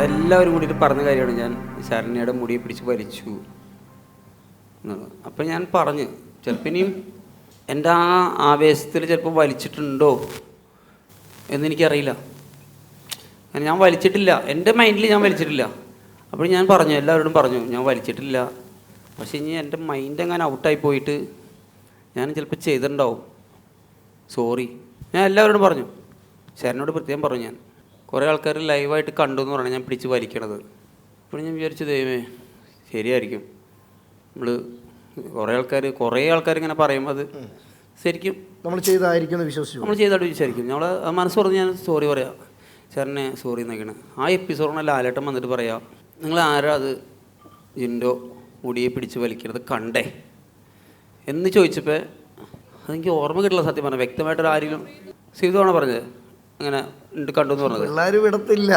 എല്ലാവരും കൂടിയിട്ട് പറഞ്ഞ കാര്യമാണ്. ഞാൻ ശരണ്യയുടെ മുടിയെ പിടിച്ച് വലിച്ചു എന്നുള്ളത്. അപ്പം ഞാൻ പറഞ്ഞു, ചിലപ്പോൾ ഇനിയും എൻ്റെ ആ ആവേശത്തിൽ ചിലപ്പോൾ വലിച്ചിട്ടുണ്ടോ എന്നെനിക്കറിയില്ല. ഞാൻ വലിച്ചിട്ടില്ല, എൻ്റെ മൈൻഡിൽ ഞാൻ വലിച്ചിട്ടില്ല. അപ്പോൾ ഞാൻ പറഞ്ഞു, എല്ലാവരോടും പറഞ്ഞു ഞാൻ വലിച്ചിട്ടില്ല. പക്ഷേ ഇനി എൻ്റെ മൈൻഡ് എങ്ങനെ ഔട്ടായി പോയിട്ട് ഞാൻ ചിലപ്പോൾ ചെയ്തിട്ടുണ്ടാവും, സോറി. ഞാൻ എല്ലാവരോടും പറഞ്ഞു, ശരനോട് പ്രത്യേകം പറഞ്ഞു. ഞാൻ കുറേ ആൾക്കാർ ലൈവായിട്ട് കണ്ടു എന്ന് പറഞ്ഞാൽ ഞാൻ പിടിച്ച് വലിക്കണത്. അപ്പോൾ ഞാൻ വിചാരിച്ചു, ദൈവമേ ശരിയായിരിക്കും. നമ്മൾ കുറേ ആൾക്കാർ ഇങ്ങനെ പറയുമ്പോൾ അത് ശരിക്കും നമ്മൾ ചെയ്തായിരിക്കും വിശ്വസിച്ചു, നമ്മൾ ചെയ്തായിട്ട് വിചാരിക്കും. നമ്മൾ മനസ്സ് പറഞ്ഞ് ഞാൻ സോറി പറയാം, ചേട്ടനെ സോറി എന്നൊക്കെയാണ്. ആ എപ്പിസോഡിനെ ലാലേട്ടൻ വന്നിട്ട് പറയാം, നിങ്ങൾ ആരാ അത് ജിൻഡോ മുടിയെ പിടിച്ച് വലിക്കുന്നത് കണ്ടേ എന്ന് ചോദിച്ചപ്പോൾ അതെനിക്ക് ഓർമ്മ കിട്ടില്ല. സത്യം പറഞ്ഞാൽ വ്യക്തമായിട്ടൊരു ആരെങ്കിലും സീതോണ പറഞ്ഞത് അങ്ങനെ ഉണ്ട് കണ്ടു എന്ന് പറഞ്ഞത്. എല്ലാവരും വിടത്തില്ല.